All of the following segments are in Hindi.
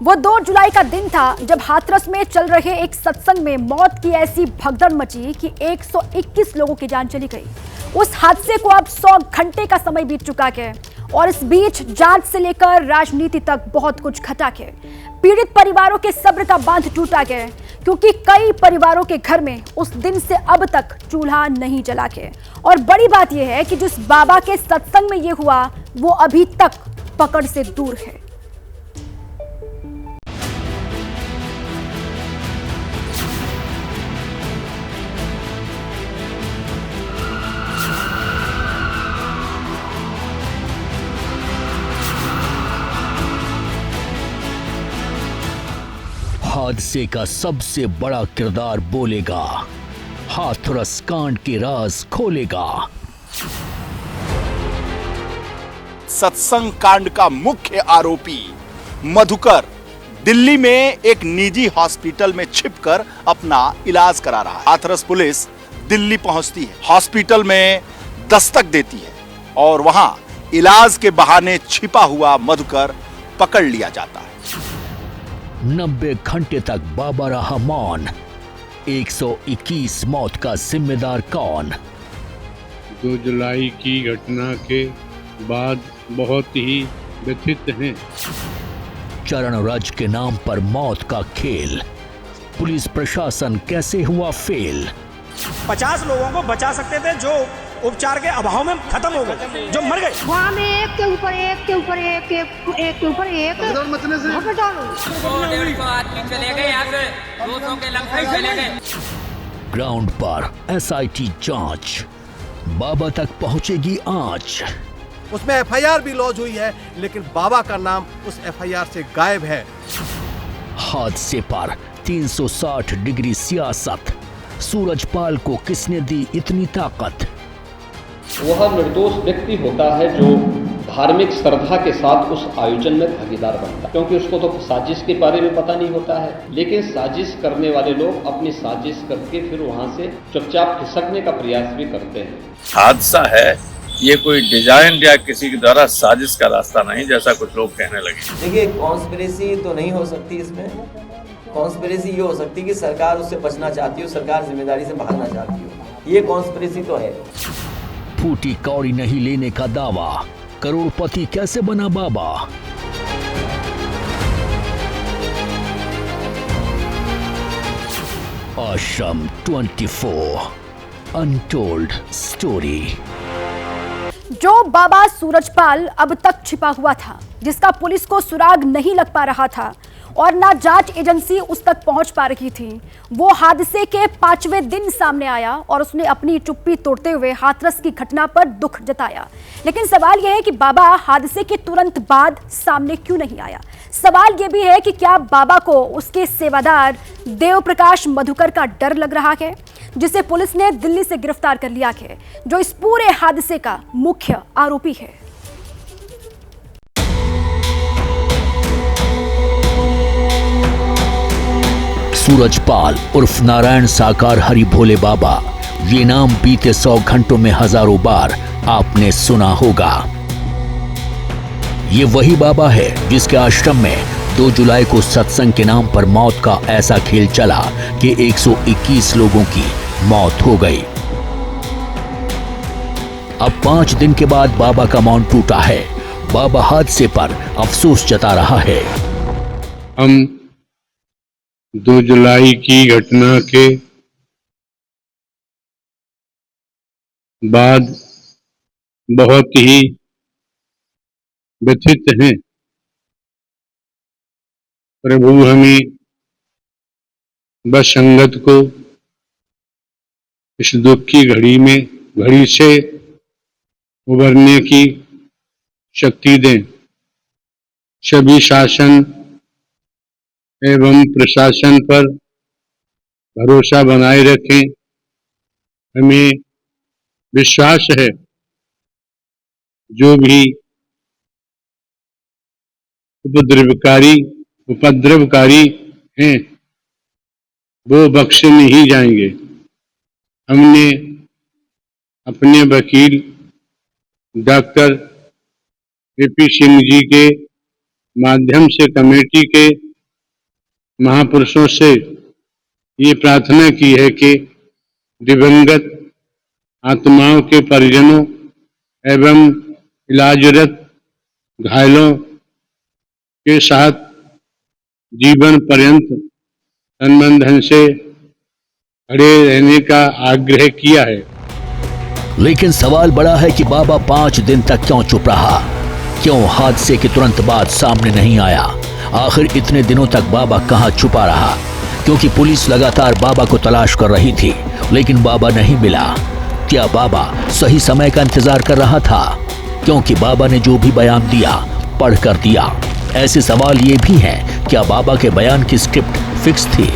वो 2 जुलाई का दिन था जब हाथरस में चल रहे एक सत्संग में मौत की ऐसी भगदड़ मची कि 121 लोगों की जान चली गई। उस हादसे को अब 100 घंटे का समय बीत चुका है और इस बीच जांच से लेकर राजनीति तक बहुत कुछ घटा है। पीड़ित परिवारों के सब्र का बांध टूटा है क्योंकि कई परिवारों के घर में उस दिन से अब तक चूल्हा नहीं जला है। और बड़ी बात यह है कि जिस बाबा के सत्संग में यह हुआ वो अभी तक पकड़ से दूर है। हादसे का सबसे बड़ा किरदार बोलेगा, हाथरस कांड के राज खोलेगा। सत्संग कांड का मुख्य आरोपी मधुकर दिल्ली में एक निजी हॉस्पिटल में छिपकर अपना इलाज करा रहा है। हाथरस पुलिस दिल्ली पहुंचती है, हॉस्पिटल में दस्तक देती है और वहां इलाज के बहाने छिपा हुआ मधुकर पकड़ लिया जाता है। 90 घंटे तक बाबा रहा मौन। 121 मौत का जिम्मेदार कौन? 2 जुलाई की घटना के बाद बहुत ही व्यथित हैं। चरण रज के नाम पर मौत का खेल, पुलिस प्रशासन कैसे हुआ फेल? 50 लोगों को बचा सकते थे जो उपचार के अभाव में खत्म हो गए, जो मर गए। वहाँ में एक के ऊपर एक के ऊपर एक के ऊपर एक आदमी चले गए, यहाँ से 200 के लगभग चले गए। ग्राउंड पर एसआईटी जांच, बाबा तक पहुंचेगी आंच। उसमें एफआईआर भी लॉन्च हुई है लेकिन बाबा का नाम उस एफआईआर से गायब है। हादसे पर 360 डिग्री सियासत, सूरजपाल को किसने दी इतनी ताकत? वह निर्दोष व्यक्ति होता है जो धार्मिक श्रद्धा के साथ उस आयोजन में भागीदार बनता है, क्योंकि उसको तो साजिश के बारे में पता नहीं होता है। लेकिन साजिश करने वाले लोग अपनी साजिश करके फिर वहां से चुपचाप खिसकने का प्रयास भी करते हैं। हादसा है, ये कोई डिजाइन या किसी के द्वारा साजिश का रास्ता नहीं, जैसा कुछ लोग कहने लगे। देखिए, कॉन्स्पिरेसी तो नहीं हो सकती इसमें। कॉन्स्पिरेसी ये हो सकती है कि सरकार उससे बचना चाहती हो, सरकार जिम्मेदारी से भागना चाहती हो। ये कॉन्स्पिरेसी तो है। फूटी कौड़ी नहीं लेने का दावा, करोड़पति कैसे बना बाबा? आश्रम 24 अनटोल्ड स्टोरी। जो बाबा सूरजपाल अब तक छिपा हुआ था, जिसका पुलिस को सुराग नहीं लग पा रहा था और ना जांच एजेंसी उस तक पहुंच पा रही थी, वो हादसे के 5वें दिन सामने आया और उसने अपनी चुप्पी तोड़ते हुए हाथरस की घटना पर दुख जताया। लेकिन सवाल यह है कि बाबा हादसे के तुरंत बाद सामने क्यों नहीं आया? सवाल यह भी है कि क्या बाबा को उसके सेवादार देव प्रकाश मधुकर का डर लग रहा है, जिसे पुलिस ने दिल्ली से गिरफ्तार कर लिया है, जो इस पूरे हादसे का मुख्य आरोपी है। सूरजपाल उर्फ नारायण साकार हरि भोले बाबा, ये नाम बीते 100 घंटों में हजारों बार आपने सुना होगा। ये वही बाबा है जिसके आश्रम में 2 जुलाई को सत्संग के नाम पर मौत का ऐसा खेल चला कि 121 लोगों की मौत हो गई। अब 5 दिन के बाद बाबा का मौन टूटा है। बाबा हादसे पर अफसोस जता रहा है। हम 2 जुलाई की घटना के बाद बहुत ही व्यथित हैं। प्रभु हमें बस संगत को इस दुख की घड़ी से उबरने की शक्ति दें। सभी शासन एवं प्रशासन पर भरोसा बनाए रखें। हमें विश्वास है जो भी उपद्रवकारी हैं वो बख्शे नहीं जाएंगे। हमने अपने वकील डॉक्टर ए.पी. सिंह जी के माध्यम से कमेटी के महापुरुषों से ये प्रार्थना की है कि दिवंगत आत्माओं के परिजनों एवं इलाजरत घायलों के साथ जीवन पर्यंत तन से खड़े रहने का आग्रह किया है। लेकिन सवाल बड़ा है कि बाबा 5 दिन तक क्यों चुप रहा, क्यों हादसे के तुरंत बाद सामने नहीं आया। आखिर इतने दिनों तक बाबा कहां छुपा रहा, क्योंकि पुलिस लगातार बाबा को तलाश कर रही थी, लेकिन बाबा नहीं मिला। क्या बाबा सही समय का इंतजार कर रहा था, क्योंकि बाबा ने जो भी बयान दिया पढ़कर दिया। ऐसे सवाल ये भी हैं, क्या बाबा के बयान की स्क्रिप्ट फिक्स थी?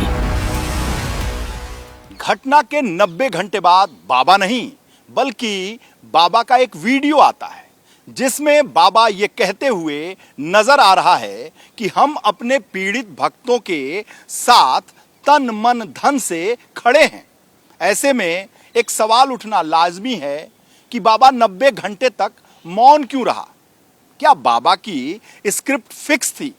घटना के 90 घंटे बाद बाबा नहीं बल्कि बाबा का एक वीडियो आता है, जिसमें बाबा ये कहते हुए नजर आ रहा है कि हम अपने पीड़ित भक्तों के साथ तन मन धन से खड़े हैं। ऐसे में एक सवाल उठना लाजमी है कि बाबा 90 घंटे तक मौन क्यों रहा? क्या बाबा की स्क्रिप्ट फिक्स थी?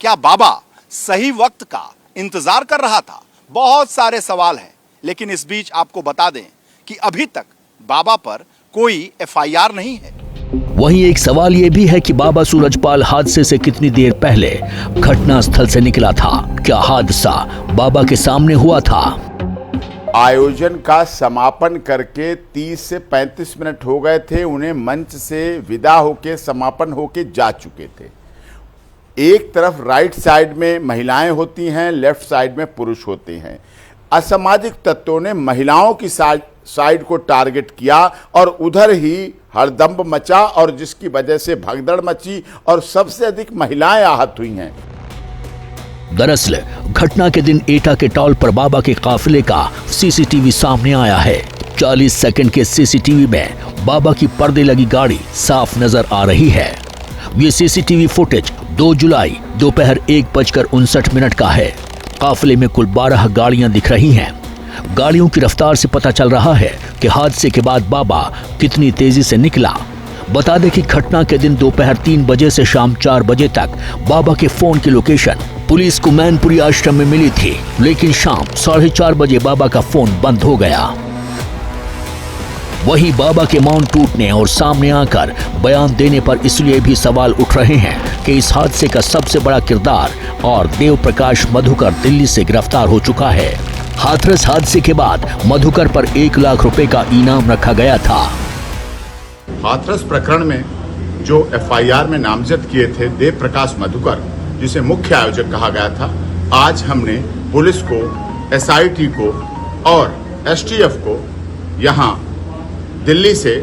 क्या बाबा सही वक्त का इंतजार कर रहा था? बहुत सारे सवाल हैं, लेकिन इस बीच आपको बता दें कि अभी तक बाबा पर कोई एफआईआर नहीं है। वहीं एक सवाल यह भी है कि बाबा सूरजपाल हादसे से कितनी देर पहले घटना स्थल से निकला था। क्या हादसा बाबा के सामने हुआ था? आयोजन का समापन करके 30 से 35 मिनट हो गए थे। उन्हें मंच से विदा होके समापन होके जा चुके थे। एक तरफ राइट साइड में महिलाएं होती हैं, लेफ्ट साइड में पुरुष होते हैं। असामाजिक तत्वों ने महिलाओं की साइड को टारगेट किया और उधर ही हड़दंब मचा, और जिसकी वजह से भगदड़ मची और सबसे अधिक महिलाएं आहत हुई हैं। दरअसल घटना के दिन एटा के टॉल पर बाबा के काफिले का सीसीटीवी सामने आया है। 40 सेकंड के सीसीटीवी में बाबा की पर्दे लगी गाड़ी साफ नजर आ रही है। ये सीसीटीवी फुटेज 2 जुलाई दोपहर 1:59 का है। काफिले में कुल 12 गाड़ियां दिख रही हैं। गाड़ियों की रफ्तार से पता चल रहा है कि हादसे के बाद बाबा कितनी तेजी से निकला। बता दें कि घटना के दिन दोपहर 3 बजे से शाम 4 बजे तक बाबा के फोन की लोकेशन पुलिस को मैनपुरी आश्रम में मिली थी, लेकिन शाम 4:30 बजे बाबा का फोन बंद हो गया। वहीं बाबा के मौन टूटने और सामने आकर बयान देने पर इसलिए भी सवाल उठ रहे हैं कि इस हादसे का सबसे बड़ा किरदार और देव प्रकाश मधुकर दिल्ली से गिरफ्तार हो चुका है। हाथरस हादसे के बाद मधुकर पर 1 लाख रुपए का इनाम रखा गया था। हाथरस प्रकरण में जो एफआईआर में नामजद किए थे देव प्रकाश मधुकर, जिसे मुख्य आयोजक कहा गया था, आज हमने पुलिस को, एसआईटी को और एसटीएफ को यहां दिल्ली से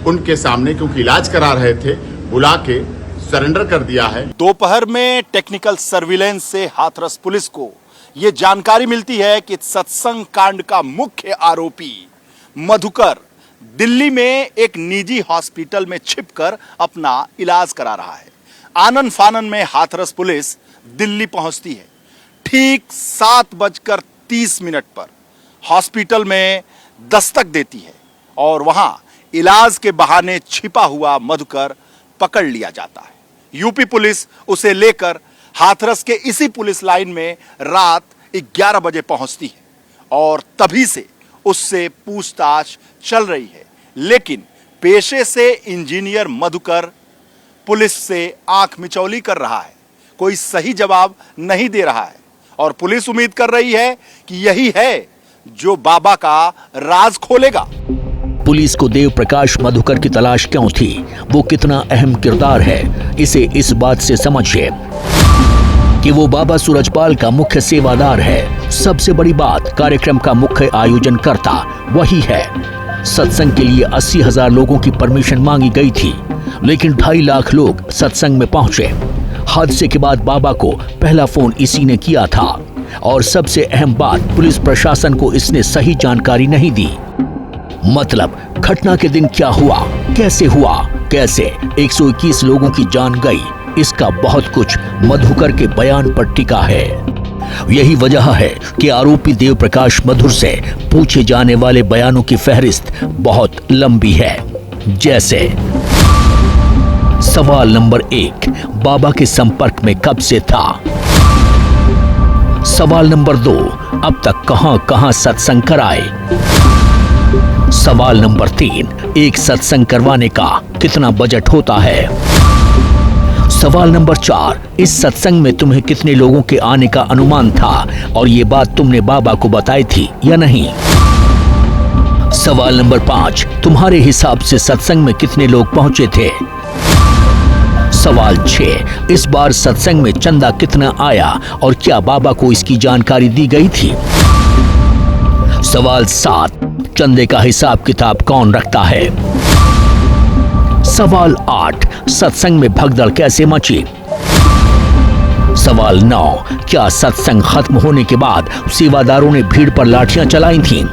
उनके सामने, क्योंकि इलाज करा रहे थे, बुला के सरेंडर कर दिया है। दोपहर में टेक्निकल सर्विलेंस से हाथरस पुलिस को यह जानकारी मिलती है कि सत्संग कांड का मुख्य आरोपी मधुकर दिल्ली में एक निजी हॉस्पिटल में छिपकर अपना इलाज करा रहा है। आनन फानन में हाथरस पुलिस दिल्ली पहुंचती है। ठीक 7:30 पर हॉस्पिटल में दस्तक देती है और वहां इलाज के बहाने छिपा हुआ मधुकर पकड़ लिया जाता है। यूपी पुलिस उसे लेकर हाथरस के इसी पुलिस लाइन में रात 11 बजे पहुंचती है और तभी से उससे पूछताछ चल रही है। लेकिन पेशे से इंजीनियर मधुकर पुलिस से आंख मिचौली कर रहा है, कोई सही जवाब नहीं दे रहा है और पुलिस उम्मीद कर रही है कि यही है जो बाबा का राज खोलेगा। पुलिस को देव प्रकाश मधुकर की तलाश क्यों थी, वो कितना अहम किरदार है, इसे इस बात से समझिए कि वो बाबा सूरजपाल का मुख्य सेवादार है। सबसे बड़ी बात, कार्यक्रम का मुख्य आयोजन करता वही है। सत्संग के लिए 80,000 लोगों की परमिशन मांगी गई थी, लेकिन 2.5 लाख लोग सत्संग में पहुंचे। हादसे के बाद बाबा को पहला फोन इसी ने किया था और सबसे अहम बात, पुलिस प्रशासन को इसने सही जानकारी नहीं दी। मतलब घटना के दिन क्या हुआ, कैसे हुआ, कैसे 121 लोगों की जान गई, इसका बहुत कुछ मधुकर के बयान पर टिका है। यही वजह है कि आरोपी देव प्रकाश मधुर से पूछे जाने वाले बयानों की फहरिस्त बहुत लंबी है। जैसे सवाल नंबर 1, बाबा के संपर्क में कब से था? सवाल नंबर 2, अब तक कहां सत्संग कराए। सवाल नंबर 3, एक सत्संग करवाने का कितना बजट होता है। सवाल नंबर 4, इस सत्संग में तुम्हें कितने लोगों के आने का अनुमान था और ये बात तुमने बाबा को बताई थी या नहीं। सवाल नंबर 5, तुम्हारे हिसाब से सत्संग में कितने लोग पहुंचे थे। सवाल 6, इस बार सत्संग में चंदा कितना आया और क्या बाबा को इसकी जानकारी दी गई थी। सवाल 7, चंदे का हिसाब किताब कौन रखता है। सवाल 8, सत्संग में भगदड़ कैसे मची। सवाल 9, क्या सत्संग खत्म होने के बाद सेवादारों ने भीड़ पर लाठियां चलाई थीं।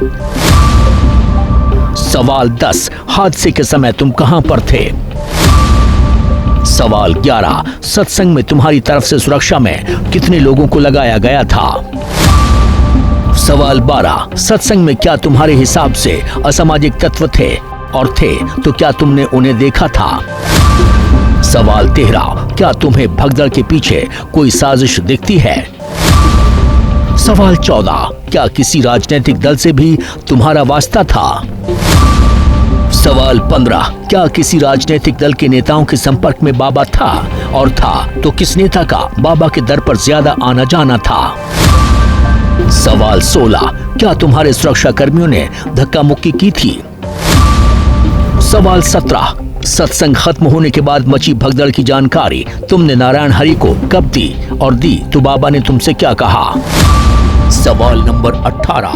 सवाल 10, हादसे के समय तुम कहां पर थे। सवाल 11, सत्संग में तुम्हारी तरफ से सुरक्षा में कितने लोगों को लगाया गया था। सवाल 12, सत्संग में क्या तुम्हारे हिसाब से असामाजिक तत्व थे और थे तो क्या तुमने उन्हें देखा था। सवाल 13, क्या तुम्हें भगदड़ के पीछे कोई साजिश दिखती है। सवाल 14, क्या किसी राजनीतिक दल से भी तुम्हारा वास्ता था। सवाल 15, क्या किसी राजनीतिक दल के नेताओं के संपर्क में बाबा था और था तो किस नेता का बाबा के दर पर ज्यादा आना जाना था। सवाल 16, क्या तुम्हारे सुरक्षा कर्मियों ने धक्का मुक्की की थी। सवाल 17, सत्संग खत्म होने के बाद मची भगदड़ की जानकारी तुमने नारायण हरि को कब दी और दी तो बाबा ने तुमसे क्या कहा। सवाल नंबर 18,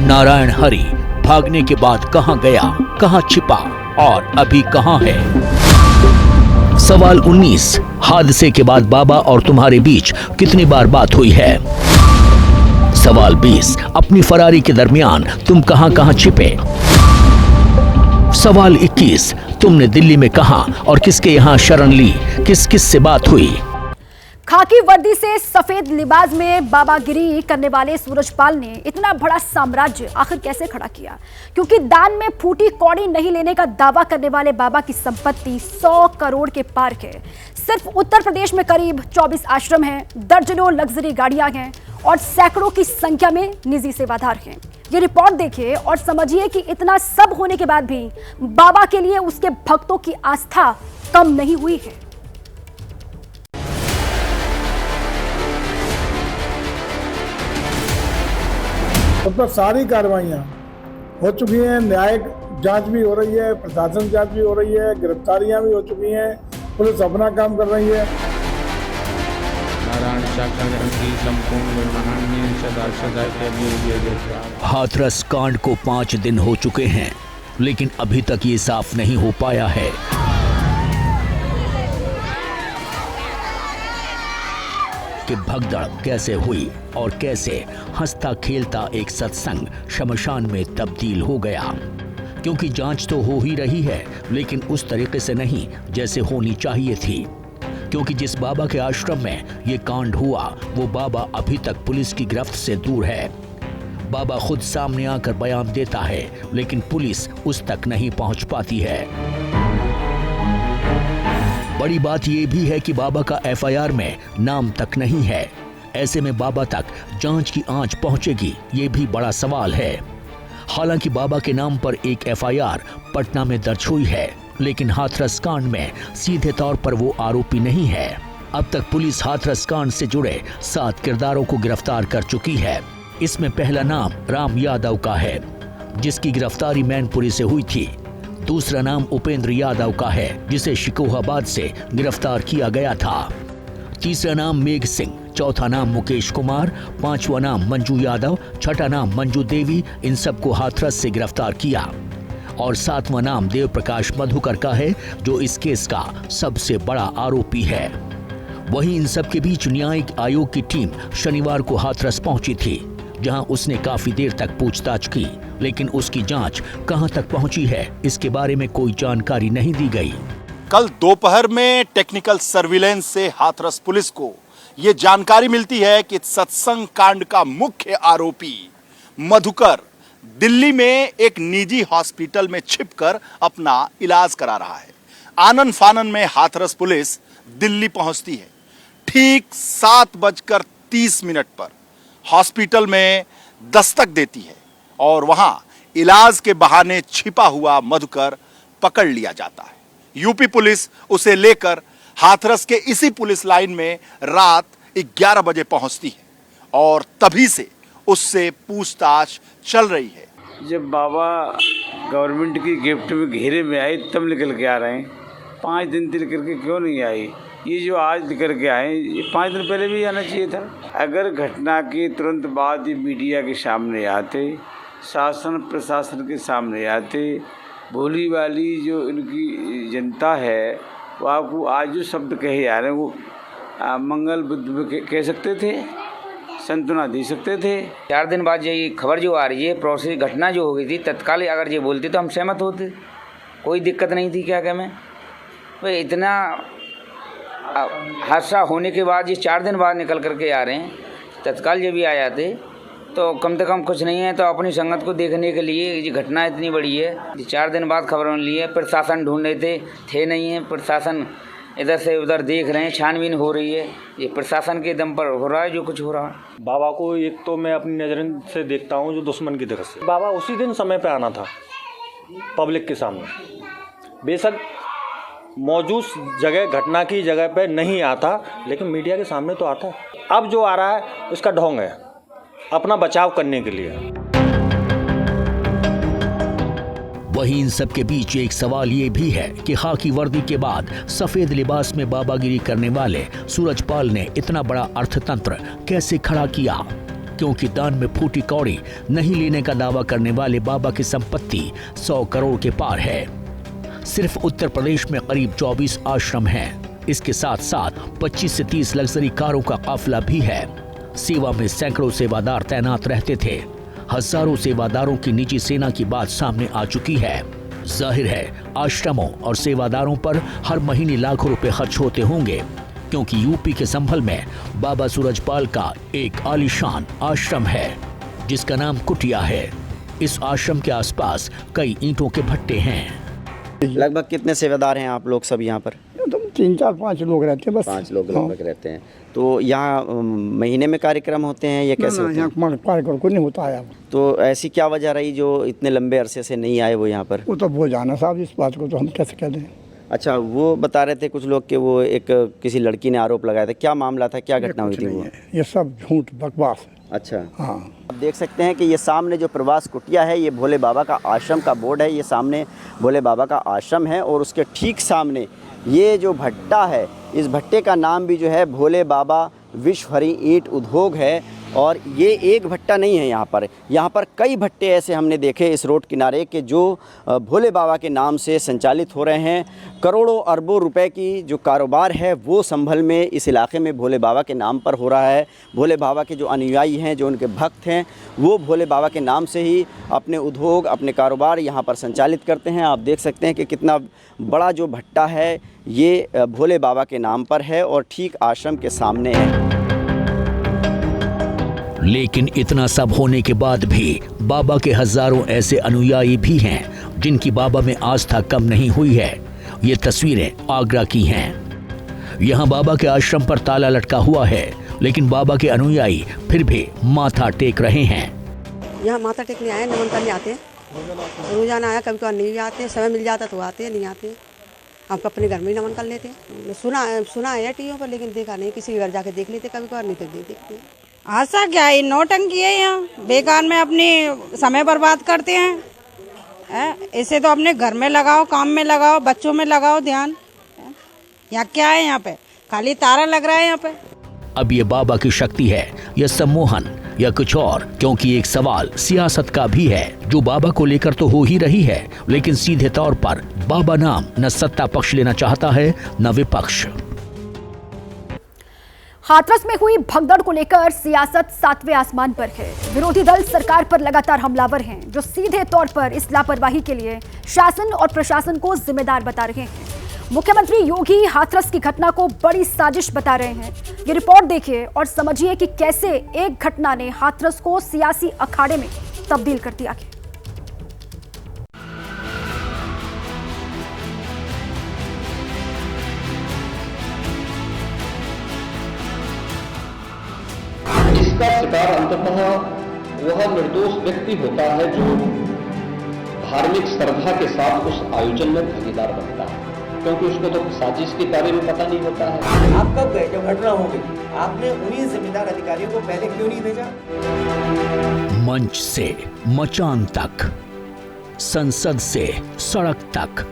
नारायण हरि भागने के बाद कहां गया, कहां छिपा और अभी कहां है। सवाल 19, हादसे के बाद बाबा और तुम्हारे बीच कितनी बार बात हुई है। सवाल 20, अपनी फरारी के दरमियान तुम कहां छिपे। सवाल 21, तुमने दिल्ली में कहां और किसके यहां शरण ली, किस किस से बात हुई। खाकी वर्दी से सफेद लिबास में बाबागिरी करने वाले सूरजपाल ने इतना बड़ा साम्राज्य आखिर कैसे खड़ा किया, क्योंकि दान में फूटी कौड़ी नहीं लेने का दावा करने वाले बाबा की संपत्ति 100 करोड़ के पार है। सिर्फ उत्तर प्रदेश में करीब 24 आश्रम हैं, दर्जनों लग्जरी गाड़ियां हैं और सैकड़ों की संख्या में निजी सेवादार हैं। ये रिपोर्ट देखिए और समझिए कि इतना सब होने के बाद भी बाबा के लिए उसके भक्तों की आस्था कम नहीं हुई है। उस पर सारी कार्रवाइयाँ हो चुकी हैं, न्यायिक जांच भी हो रही है, प्रशासन जांच भी हो रही है, गिरफ्तारियां भी हो चुकी हैं, पुलिस अपना काम कर रही है। हाथरस कांड को 5 दिन हो चुके हैं, लेकिन अभी तक ये साफ नहीं हो पाया है कि भगदड़ कैसे हुई और कैसे हंसता खेलता एक सत्संग शमशान में तब्दील हो गया। क्योंकि जांच तो हो ही रही है, लेकिन उस तरीके से नहीं जैसे होनी चाहिए थी। क्योंकि जिस बाबा के आश्रम में ये कांड हुआ वो बाबा अभी तक पुलिस की गिरफ्त से दूर है। बाबा खुद सामने आकर बयान देता है, लेकिन पुलिस उस तक नहीं पहुंच पाती है। बड़ी बात यह भी है कि बाबा का एफआईआर में नाम तक नहीं है। ऐसे में बाबा तक जांच की आंच पहुंचेगी, ये भी बड़ा सवाल है। हालांकि बाबा के नाम पर एक एफआईआर पटना में दर्ज हुई है, लेकिन हाथरस कांड में सीधे तौर पर वो आरोपी नहीं है। अब तक पुलिस हाथरस कांड से जुड़े 7 किरदारों को गिरफ्तार कर चुकी है। इसमें पहला नाम राम यादव का है, जिसकी गिरफ्तारी मैनपुरी से हुई थी। दूसरा नाम उपेंद्र यादव का है, जिसे शिकोहाबाद से गिरफ्तार किया गया था। तीसरा नाम मेघ सिंह, चौथा नाम मुकेश कुमार, पांचवा नाम मंजू यादव, छठा नाम मंजू देवी, इन सबको हाथरस से गिरफ्तार किया। और 7वां नाम देव प्रकाश मधुकर का है, जो इस केस का सबसे बड़ा आरोपी है। वहीं इन सब के बीच न्यायिक आयोग की टीम शनिवार को हाथरस पहुंची थी, जहां उसने काफी देर तक पूछताछ की, लेकिन उसकी जांच कहां तक पहुंची है इसके बारे में कोई जानकारी नहीं दी गई। कल दोपहर में टेक्निकल सर्विलेंस से हाथरस पुलिस को यह जानकारी मिलती है कि सत्संग कांड का मुख्य आरोपी मधुकर दिल्ली में एक निजी हॉस्पिटल में छिपकर अपना इलाज करा रहा है। आनन फानन में हाथरस पुलिस दिल्ली पहुंचती है। ठीक 7:30 पर हॉस्पिटल में दस्तक देती है और वहां इलाज के बहाने छिपा हुआ मधुकर पकड़ लिया जाता है। यूपी पुलिस उसे लेकर हाथरस के इसी पुलिस लाइन में रात 11 बजे पहुंचती है और तभी से उससे पूछताछ चल रही है। जब बाबा गवर्नमेंट की गिफ्ट में घेरे में आए तब निकल के आ रहे हैं, 5 दिन निकल के क्यों नहीं आए? ये जो आज निकल के आए ये 5 दिन पहले भी आना चाहिए था। अगर घटना के तुरंत बाद ये मीडिया के सामने आते, शासन प्रशासन के सामने आते, भोली वाली जो इनकी जनता है वो आपको आज जो शब्द कहे जा रहे हैं वो मंगल बुद्ध कह सकते थे, संतुना दे सकते थे। 4 दिन बाद ये खबर जो आ रही है, प्रोसेस घटना जो हो गई थी, तत्काल अगर ये बोलते तो हम सहमत होते, कोई दिक्कत नहीं थी। क्या मैं भाई इतना हादसा होने के बाद ये 4 दिन बाद निकल करके आ रहे हैं, तत्काल जब भी आ जाते तो कम से कम कुछ नहीं है तो अपनी संगत को देखने के लिए ये घटना इतनी बड़ी है। ये 4 दिन बाद खबर मिली है, प्रशासन ढूंढ रहे थे नहीं है, प्रशासन इधर से उधर देख रहे हैं, छानबीन हो रही है, ये प्रशासन के दम पर हो रहा है जो कुछ हो रहा है। बाबा को एक तो मैं अपनी नज़र से देखता हूँ जो दुश्मन की तरफ से। बाबा उसी दिन समय पे आना था पब्लिक के सामने, बेशक मौजूद जगह घटना की जगह पे नहीं आता लेकिन मीडिया के सामने तो आता है। अब जो आ रहा है इसका ढोंग है अपना बचाव करने के लिए। वहीं इन सब के बीच एक सवाल ये भी है कि खाकी वर्दी के बाद सफेद लिबास में बाबागिरी करने वाले सूरजपाल ने इतना बड़ा अर्थतंत्र कैसे खड़ा किया, क्योंकि दान में फूटी कौड़ी नहीं लेने का दावा करने वाले बाबा की संपत्ति 100 करोड़ के पार है। सिर्फ उत्तर प्रदेश में करीब 24 आश्रम हैं। इसके साथ साथ 25 से 30 लग्जरी कारों का काफिला भी है। सेवा में सैकड़ों सेवादार तैनात रहते थे। हजारों सेवादारों की निजी सेना की बात सामने आ चुकी है। जाहिर है आश्रमों और सेवादारों पर हर महीने लाखों रुपए खर्च होते होंगे, क्योंकि यूपी के संभल में बाबा सूरजपाल का एक आलीशान आश्रम है जिसका नाम कुटिया है। इस आश्रम के आसपास कई ईंटों के भट्टे हैं। लगभग कितने सेवादार हैं आप लोग सब यहाँ पर? 3, 4, 5 लोग रहते हैं बस। 5 लोग लगभग रहते हैं। तो यहाँ महीने में कार्यक्रम होते हैं या कैसे होते हैं? यहाँ कार्यक्रम को नहीं होता है। तो ऐसी क्या वजह रही जो इतने लंबे अरसे से नहीं आए वो यहाँ पर? वो तो वो जाना साहब, इस बात को तो हम कैसे कह दें। अच्छा, वो बता रहे थे कुछ लोग कि वो एक किसी लड़की ने आरोप लगाया था, क्या मामला था, क्या घटना हुई थी वो? ये सब झूठ बकवास है। अच्छा, हाँ। आप देख सकते हैं कि ये सामने जो प्रवास कुटिया है ये भोले बाबा का आश्रम का बोर्ड है। ये सामने भोले बाबा का आश्रम है और उसके ठीक सामने ये जो भट्टा है, इस भट्टे का नाम भी जो है भोले बाबा विश्वहरि ईंट उद्योग है। और ये एक भट्टा नहीं है, यहाँ पर कई भट्टे ऐसे हमने देखे इस रोड किनारे के जो भोले बाबा के नाम से संचालित हो रहे हैं। करोड़ों अरबों रुपए की जो कारोबार है वो संभल में इस इलाके में भोले बाबा के नाम पर हो रहा है। भोले बाबा के जो अनुयायी हैं, जो उनके भक्त हैं, वो भोले बाबा के नाम से ही अपने उद्योग, अपने कारोबार यहाँ पर संचालित करते हैं। आप देख सकते हैं कि कितना बड़ा जो भट्टा है ये भोले बाबा के नाम पर है और ठीक आश्रम के सामने है। लेकिन इतना सब होने के बाद भी बाबा के हजारों ऐसे अनुयायी भी हैं जिनकी बाबा में आस्था कम नहीं हुई है। ये तस्वीरें आगरा की हैं। यहाँ बाबा के आश्रम पर ताला लटका हुआ है, लेकिन बाबा के अनुयायी फिर भी माथा टेक रहे हैं। यहाँ माथा टेकने आए, नमन करने आते हैं। रोजाना आया, कभी कभी नहीं आते, समय मिल जाता तो आते, नहीं आते। हम अपने घर में ही नमन कर लेते। सुना है टीवियों पर, लेकिन देखा नहीं। किसी के घर जाके देख लेते कभी कभार, नहीं तो नहीं देखते। ऐसा क्या है, नौटंकी है यहाँ, बेकार में अपनी समय बर्बाद करते हैं। इसे तो अपने घर में लगाओ, काम में लगाओ, बच्चों में लगाओ ध्यान। यहाँ क्या है, यहाँ पे खाली तारा लग रहा है यहाँ पे। अब ये बाबा की शक्ति है या सम्मोहन या कुछ और, क्योंकि एक सवाल सियासत का भी है जो बाबा को लेकर तो हो ही रही है, लेकिन सीधे तौर पर बाबा नाम न सत्ता पक्ष लेना चाहता है न विपक्ष। हाथरस में हुई भगदड़ को लेकर सियासत 7वें आसमान पर है। विरोधी दल सरकार पर लगातार हमलावर हैं, जो सीधे तौर पर इस लापरवाही के लिए शासन और प्रशासन को जिम्मेदार बता रहे हैं। मुख्यमंत्री योगी हाथरस की घटना को बड़ी साजिश बता रहे हैं। ये रिपोर्ट देखिए और समझिए कि कैसे एक घटना ने हाथरस को सियासी अखाड़े में तब्दील कर दिया। इसका शिकार अंततः वह निर्दोष व्यक्ति होता है जो धार्मिक श्रद्धा के साथ उस आयोजन में भागीदार बनता है, क्योंकि उसको तो साजिश के बारे में पता नहीं होता है। आप कब गए जब घटना हो गई? आपने उन्हीं जिम्मेदार अधिकारियों को पहले क्यों नहीं भेजा? मंच से मचान तक, संसद से सड़क तक,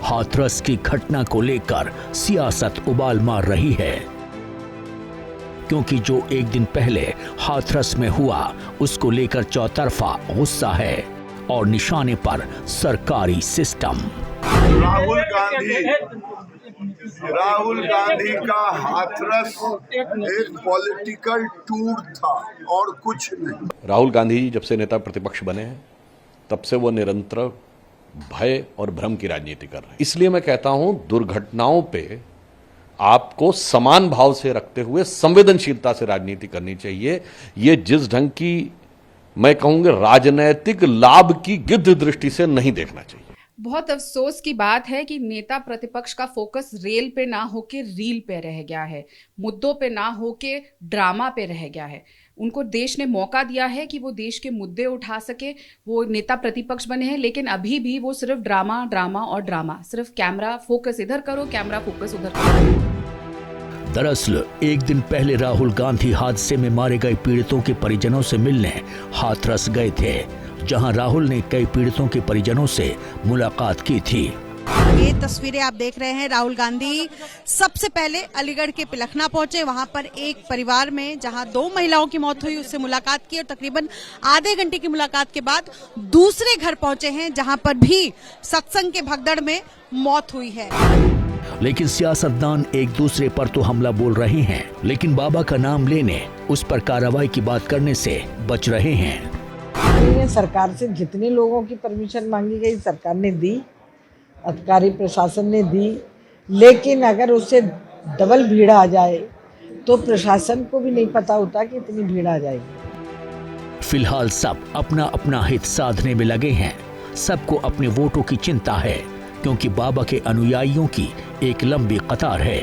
हाथरस की घटना को लेकर सियासत उबाल मार रही है, क्योंकि जो एक दिन पहले हाथरस में हुआ उसको लेकर चौतरफा गुस्सा है और निशाने पर सरकारी सिस्टम। राहुल गांधी का हाथरस एक पॉलिटिकल टूर था और कुछ नहीं। राहुल गांधी जी जब से नेता प्रतिपक्ष बने हैं तब से वो निरंतर भय और भ्रम की राजनीति कर रहे हैं। इसलिए मैं कहता हूं दुर्घटनाओं पे आपको समान भाव से रखते हुए संवेदनशीलता से राजनीति करनी चाहिए। ये जिस ढंग की मैं कहूंगा राजनैतिक लाभ की गिद्ध दृष्टि से नहीं देखना चाहिए। बहुत अफसोस की बात है कि नेता प्रतिपक्ष का फोकस रेल पे ना होके रील पे रह गया है, मुद्दों पे ना होके ड्रामा पे रह गया है। उनको देश ने मौका दिया है कि वो देश के मुद्दे उठा सके, वो नेता प्रतिपक्ष बने हैं, लेकिन अभी भी वो सिर्फ ड्रामा ड्रामा और ड्रामा, सिर्फ कैमरा फोकस इधर करो, कैमरा फोकस उधर करो। दरअसल एक दिन पहले राहुल गांधी हादसे में मारे गए पीड़ितों के परिजनों से मिलने हाथरस गए थे, जहां राहुल ने कई पीड़ितों के परिजनों से मुलाकात की थी। ये तस्वीरें आप देख रहे हैं, राहुल गांधी सबसे पहले अलीगढ़ के पिलखना पहुंचे, वहां पर एक परिवार में जहां 2 महिलाओं की मौत हुई उससे मुलाकात की और तकरीबन आधे घंटे की मुलाकात के बाद दूसरे घर पहुंचे हैं जहां पर भी सत्संग के भगदड़ में मौत हुई है। लेकिन सियासतदान एक दूसरे पर तो हमला बोल रहे हैं, लेकिन बाबा का नाम लेने, उस पर कार्रवाई की बात करने से बच रहे हैं। सरकार से जितने लोगों की परमिशन मांगी गई सरकार ने दी, अधिकारी प्रशासन ने दी, लेकिन अगर उससे डबल भीड़ आ जाए तो प्रशासन को भी नहीं पता होता कि इतनी भीड़ आ जाएगी। फिलहाल सब अपना अपना हित साधने में लगे हैं। सबको अपने वोटों की चिंता है, क्योंकि बाबा के अनुयायियों की एक लंबी कतार है।